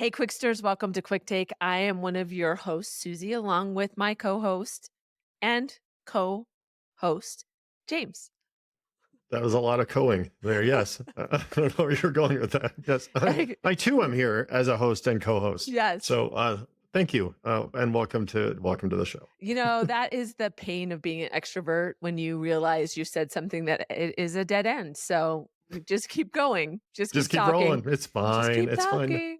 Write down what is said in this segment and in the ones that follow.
Hey, Quicksters, welcome to Quick Take. I am one of your hosts, Susie, along with my co host and co host, James. That was a lot of coing there. Yes. I don't know where you're going with that. Yes. I too am here as a host and co-host. Yes. So thank you. And welcome to the show. That is the pain of being an extrovert when you realize you said something that it is a dead end. So just keep going, just keep Just keep talking, rolling. It's just fine. keep It's fine. talking.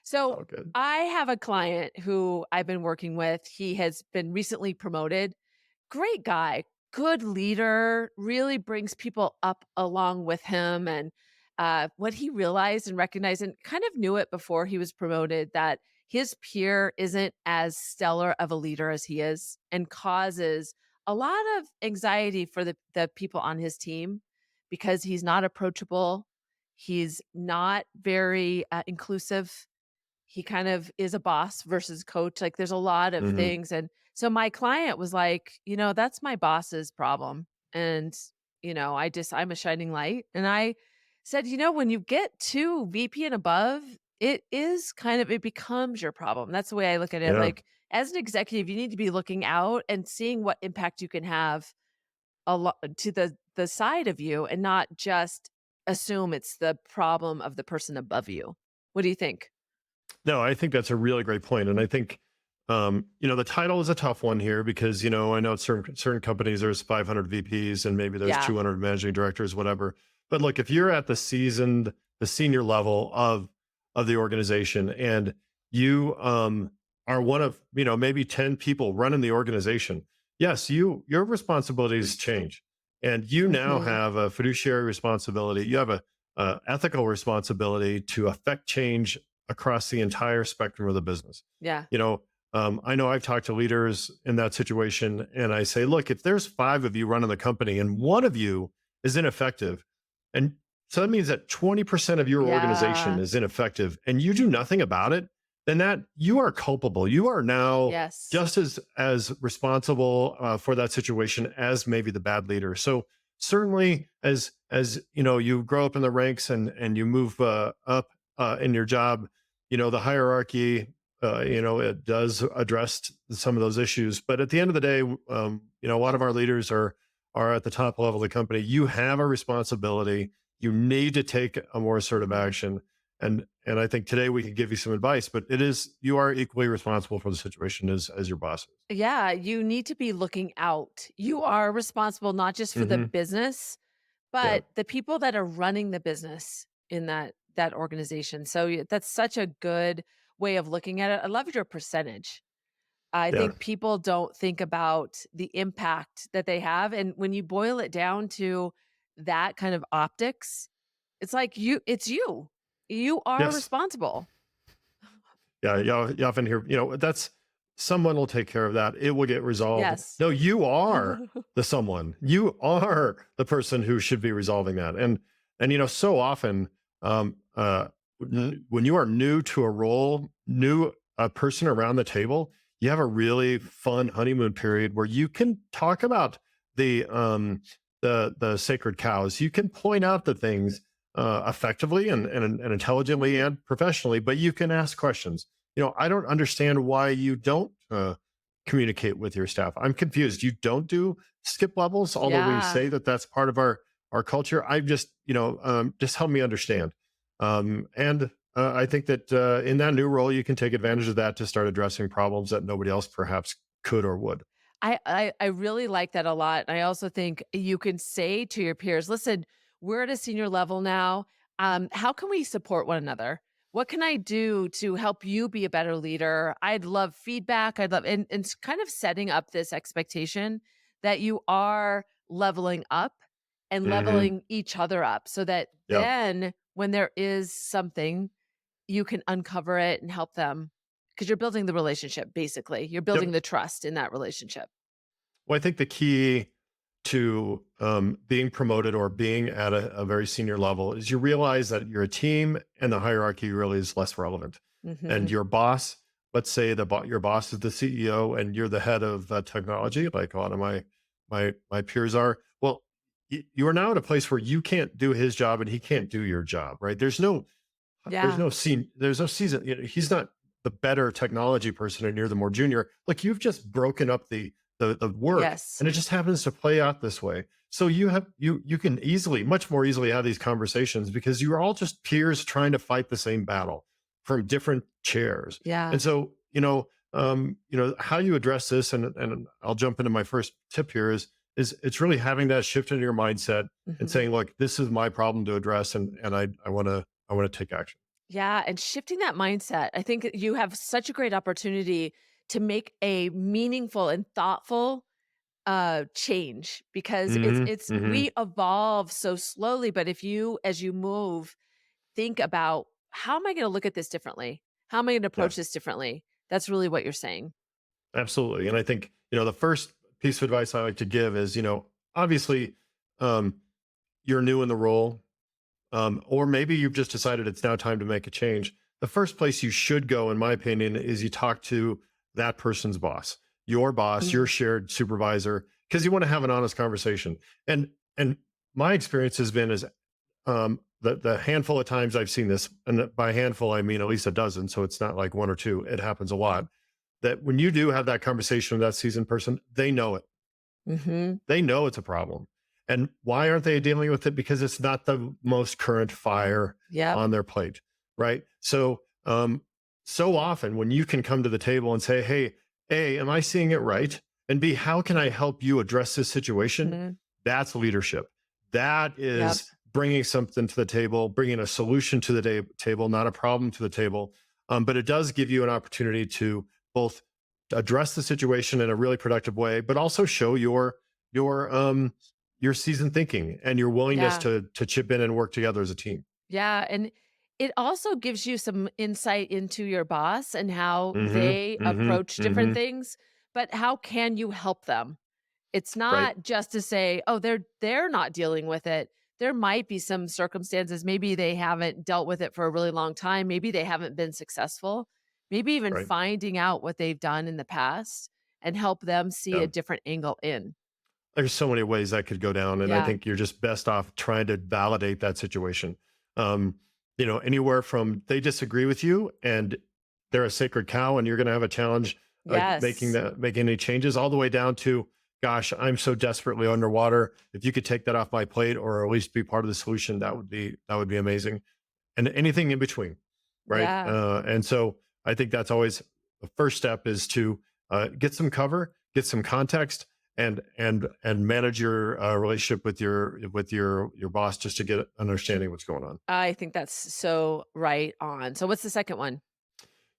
So All good. I have a client who I've been working with. He has been recently promoted. Great guy, good leader, really brings people up along with him. And what he realized and recognized, and kind of knew it before he was promoted, that his peer isn't as stellar of a leader as he is, and causes a lot of anxiety for the people on his team because he's not approachable. He's not very inclusive. He kind of is a boss versus coach. Like there's a lot of Hmm. things. And so my client was like, that's my boss's problem. And, I'm a shining light. And I said, when you get to VP and above, it becomes your problem. That's the way I look at it. Yeah. Like as an executive, you need to be looking out and seeing what impact you can have a lot to the side of you and not just assume it's the problem of the person above you. What do you think? No, I think that's a really great point. And I think, the title is a tough one here because, I know certain companies, there's 500 VPs and maybe there's Yeah. 200 managing directors, whatever. But look, if you're at the senior level of the organization and you are one of, maybe 10 people running the organization, yes, your responsibilities change. And you now Mhm. have a fiduciary responsibility. You have a ethical responsibility to affect change across the entire spectrum of the business. Yeah. You know, I know I've talked to leaders in that situation, and I say, look, if there's five of you running the company and one of you is ineffective, and so that means that 20% of your organization Yeah. is ineffective and you do nothing about it, then that you are culpable. You are now Yes. just as responsible for that situation as maybe the bad leader. So certainly, as you grow up in the ranks and you move up in your job, the hierarchy, it does address some of those issues. But at the end of the day, a lot of our leaders are at the top level of the company. You have a responsibility. You need to take a more assertive Mhm. action. And I think today we can give you some advice, but you are equally responsible for the situation as your bosses. Yeah, you need to be looking out. You are responsible not just for the Hmm. business, Yeah. but the people that are running the business in that organization. So that's such a good way of looking at it. I love your percentage. I Yeah. think people don't think about the impact that they have, and when you boil it down to that kind of optics, it's like it's you. You are Yes. responsible. Yeah, you often hear, that's someone will take care of that. It will get resolved. Yes. No, you are the someone. You are the person who should be resolving that. And so often, when you are new to a role, new a person around the table, you have a really fun honeymoon period where you can talk about the sacred cows. You can point out the things effectively and intelligently and professionally, but you can ask questions. I don't understand why you don't communicate with your staff. I'm confused. You don't do skip levels, although we Yeah. say that that's part of our culture. I just help me understand. And I think that in that new role, you can take advantage of that to start addressing problems that nobody else perhaps could or would. I really like that a lot. I also think you can say to your peers, "Listen, we're at a senior level now. How can we support one another? What can I do to help you be a better leader? I'd love feedback. I'd love," and kind of setting up this expectation that you are leveling up and Hmm. leveling each other up so that Yeah. then when there is something, you can uncover it and help them because you're building the relationship, basically. You're building Yep. the trust in that relationship. Well, I think the key to being promoted or being at a very senior level is you realize that you're a team and the hierarchy really is less relevant. And Mhm. your boss, let's say your boss is the CEO and you're the head of technology, like a lot of my peers are. Well, you are now at a place where you can't do his job and he can't do your job, right? There's no Yeah. there's no season. You know, he's not the better technology person and you're the more junior. Like you've just broken up the work Yes. and it just happens to play out this way. So you can easily, much more easily have these conversations because you're all just peers trying to fight the same battle from different chairs. Yeah. And so, how you address this, and I'll jump into my first tip here is it's really having that shift in your mindset and Mhm. saying, look, this is my problem to address, and I want to take action. Yeah, and shifting that mindset, I think you have such a great opportunity to make a meaningful and thoughtful change because Hmm. it's Hmm. we evolve so slowly, but if you as you move think about how am I going to look at this differently? How am I going to Yeah, approach this differently? That's really what you're saying. absolutely. And I think the first piece of advice I like to give is obviously um, you're new in the role, or maybe you've just decided it's now time to make a change. The first place you should go, in my opinion, is you talk to that person's boss, your Mm. shared supervisor, because you want to have an honest conversation. And my experience has been is the handful of times I've seen this, and by handful I mean at least a dozen, so it's not like one or two. It happens a lot. That when you do have that conversation with that seasoned person, they know it. Mhm. They know it's a problem. And why aren't they dealing with it? Because it's not the most current fire Yep. on their plate, right? So often when you can come to the table and say, "Hey, A, am I seeing it right? And B, how can I help you address this situation?" Mhm. That's leadership. That Yep. is bringing something to the table, bringing a solution to the table, not a problem to the table. But it does give you an opportunity to both address the situation in a really productive way, but also show your your seasoned thinking and your willingness Yeah. to chip in and work together as a team. Yeah, and it also gives you some insight into your boss and how Mhm. they Mhm. approach different Mhm. things, but how can you help them? It's Right. not just to say, "Oh, they're not dealing with it." There might be some circumstances, maybe they haven't dealt with it for a really long time, maybe they haven't been successful. Maybe even Right. finding out what they've done in the past and help them see a Yeah. different angle in. There's so many ways that could go down, and I Yeah. think you're just best off trying to validate that situation. Um, anywhere from they disagree with you and they're a sacred cow, and you're going to have a challenge Yes. making any changes, all the way down to, gosh, I'm so desperately underwater. If you could take that off my plate, or at least be part of the solution, that would be amazing. And anything in between, right? Yeah. And so I think that's always the first step is to get some cover, get some context, and manage your relationship with your boss just to get an understanding of what's going on. I think that's so right on. So what's the second one?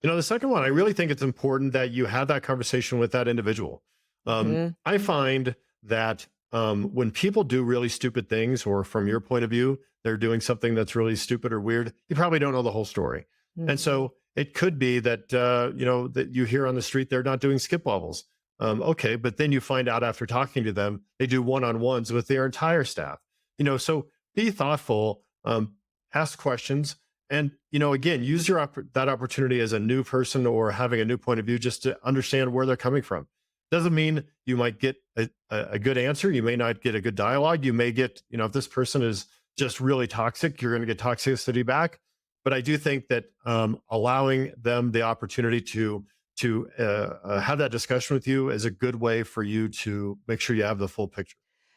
The second one, I really think it's important that you have that conversation with that individual. Mhm. I find that when people do really stupid things, or from your point of view, they're doing something that's really stupid or weird, you probably don't know the whole story. And Mhm. so it could be that, that you hear on the street they're not doing skip levels. Okay, but then you find out after talking to them, they do one-on-ones with their entire staff. So be thoughtful, ask questions, and again, use that opportunity as a new person or having a new point of view, just to understand where they're coming from. Doesn't mean you might get a good answer. You may not get a good dialogue. You may get, if this person is just really toxic, you're going to get toxicity back. But I do think that allowing them the opportunity to have that discussion with you is a good way for you to make sure you have the full picture.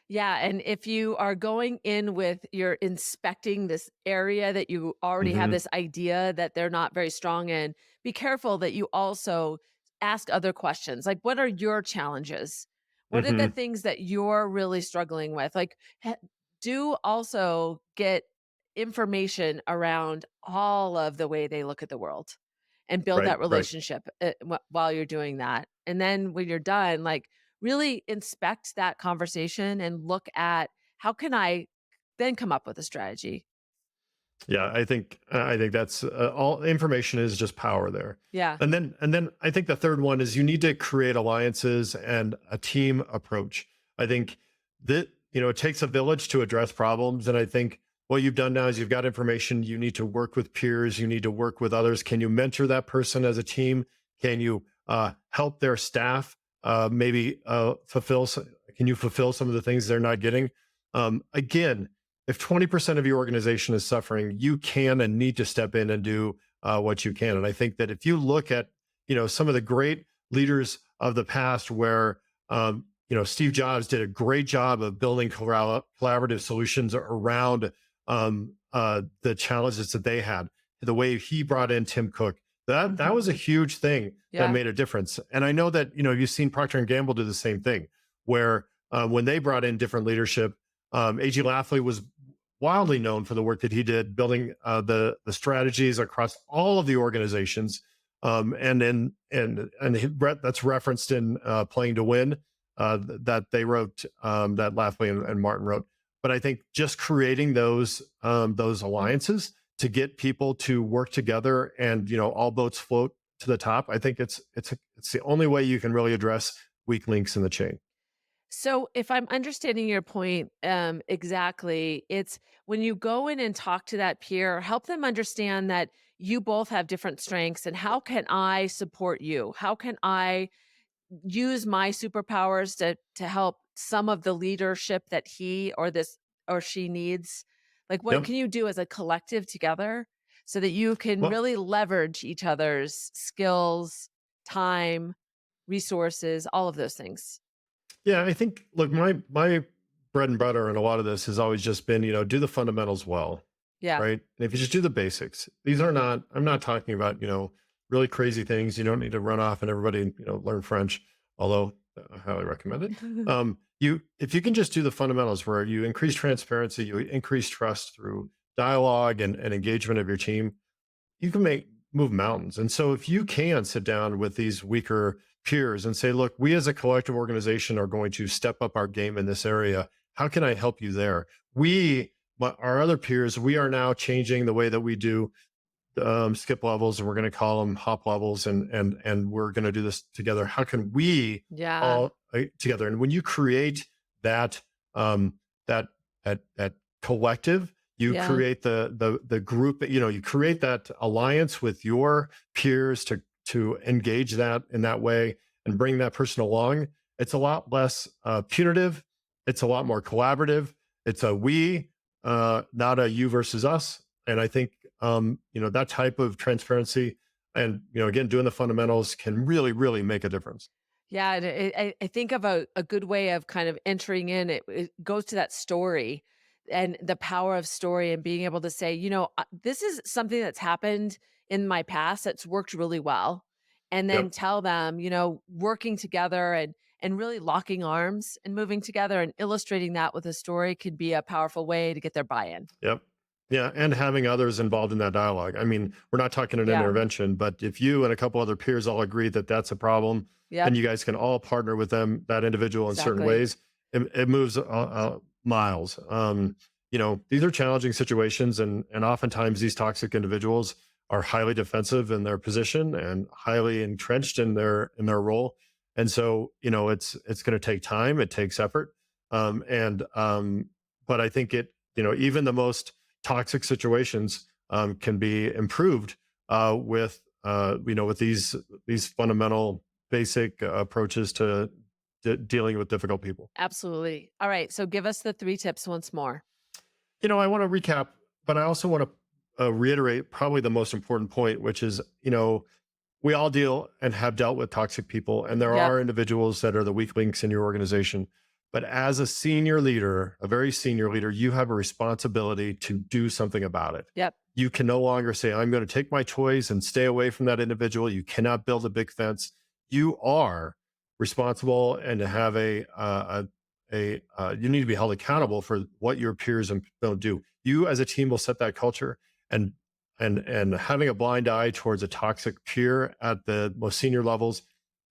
Yeah, and if you are going in with you're inspecting this area that you already have Hmm. this idea that they're not very strong in, be careful that you also ask other questions. Like, what are your challenges? What are the Hmm. things that you're really struggling with? Like, do also get information around all of the way they look at the world and build Right. that Right. relationship while you're doing that. And then when you're done, like, really inspect that conversation and look at how can I then come up with a strategy. Yeah, I think that's all information is just power there. Yeah. And then I think the third one is you need to create alliances and a team approach. I think that it takes a village to address problems, and I think what you've done now is you've got information. You need to work with peers. You need to work with others. Can you mentor that person as a team? Can you help their staff maybe fulfill? Can you fulfill some of the things they're not getting? Again, if 20% of your organization is suffering, you can and need to step in and do what you can. And I think that if you look at, some of the great leaders of the past where, Steve Jobs did a great job of building collaborative solutions around the challenges that they had. The way he brought in Tim Cook, that was a Mhm. huge thing that Yeah. made a difference. And I know that you've seen Procter and Gamble do the same thing, where when they brought in different leadership, A.G. Lafley was wildly known for the work that he did building the strategies across all of the organizations, that's referenced in Playing to Win, that they wrote, that Lafley and Martin wrote. But I think just creating those alliances to get people to work together and all boats float to the top. I think it's the only way you can really address weak links in the chain. So, if I'm understanding your point, exactly, it's when you go in and talk to that peer, help them understand that you both have different strengths and how can I support you? How can I use my superpowers to help some of the leadership that he or this or she needs? Like, what Yep. can you do as a collective together so that you can Well, really leverage each other's skills, time, resources, all of those things? yeah, I think look, my bread and butter in a lot of this has always just been, do the fundamentals well, Yeah. right? And if you just do the basics, these are not, I'm not talking about, really crazy things. You don't need to run off and everybody, learn French, although I highly recommend it. If you can just do the fundamentals where you increase transparency, you increase trust through dialogue and engagement of your team, you can move mountains. And so if you can sit down with these weaker peers and say, look, we as a collective organization are going to step up our game in this area. How can I help you there? But our other peers, we are now changing the way that we do skip levels, and we're going to call them hop levels, and we're going to do this together. How can we Yeah. all together? And when you create that um, that that collective, you Yeah. create the group. You create that alliance with your peers to engage that in that way and bring that person along. It's a lot less punitive. It's a lot more collaborative. It's a we, not a you versus us. And I think that type of transparency and again doing the fundamentals can really really make a difference. Yeah, and I think of a good way of kind of entering in, it goes to that story and the power of story and being able to say, "This is something that's happened in my past that's worked really well." And then Yep. tell them, working together and really locking arms and moving together and illustrating that with a story could be a powerful way to get their buy-in. Yep. Yeah, and having others involved in that dialogue. I mean, we're not talking an Yeah, intervention, but if you and a couple other peers all agree that that's a problem, and yep, you guys can all partner with that individual in certain exactly. ways, it moves miles. These are challenging situations, and oftentimes these toxic individuals are highly defensive in their position and highly entrenched in their role. And so, it's going to take time. It takes effort. And But I think even the most toxic situations can be improved with these fundamental basic approaches to dealing with difficult people. Absolutely. All right, so give us the 3 tips once more. I want to recap, but I also want to reiterate probably the most important point, which is, we all deal and have dealt with toxic people, and there Yep, are individuals that are the weak links in your organization. But as a senior leader, a very senior leader, you have a responsibility to do something about it. yep, You can no longer say, I'm going to take my toys and stay away from that individual. You cannot build a big fence. You are responsible and to have you need to be held accountable for what your peers don't do. You as a team will set that culture, and having a blind eye towards a toxic peer at the most senior levels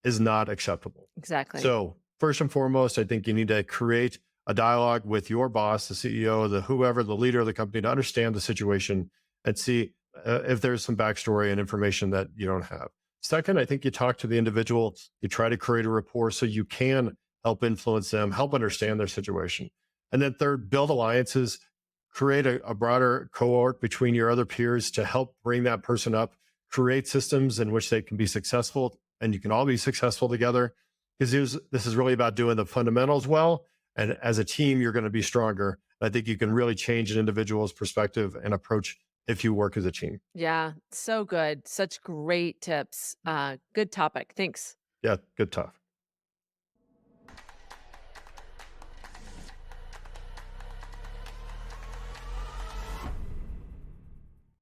is not acceptable. exactly. So first and foremost, I think you need to create a dialogue with your boss, the CEO, the whoever, the leader of the company, to understand the situation and see if there's some backstory and information that you don't have. Second, I think you talk to the individual, you try to create a rapport so you can help influence them, help understand their situation. And then third, build alliances, create a broader cohort between your other peers to help bring that person up, create systems in which they can be successful and you can all be successful together. Because this is really about doing the fundamentals well And as a team, you're going to be stronger. I think you can really change an individual's perspective and approach if you work as a team. Yeah, so good. Such great tips. Good topic. Thanks. Yeah, good talk.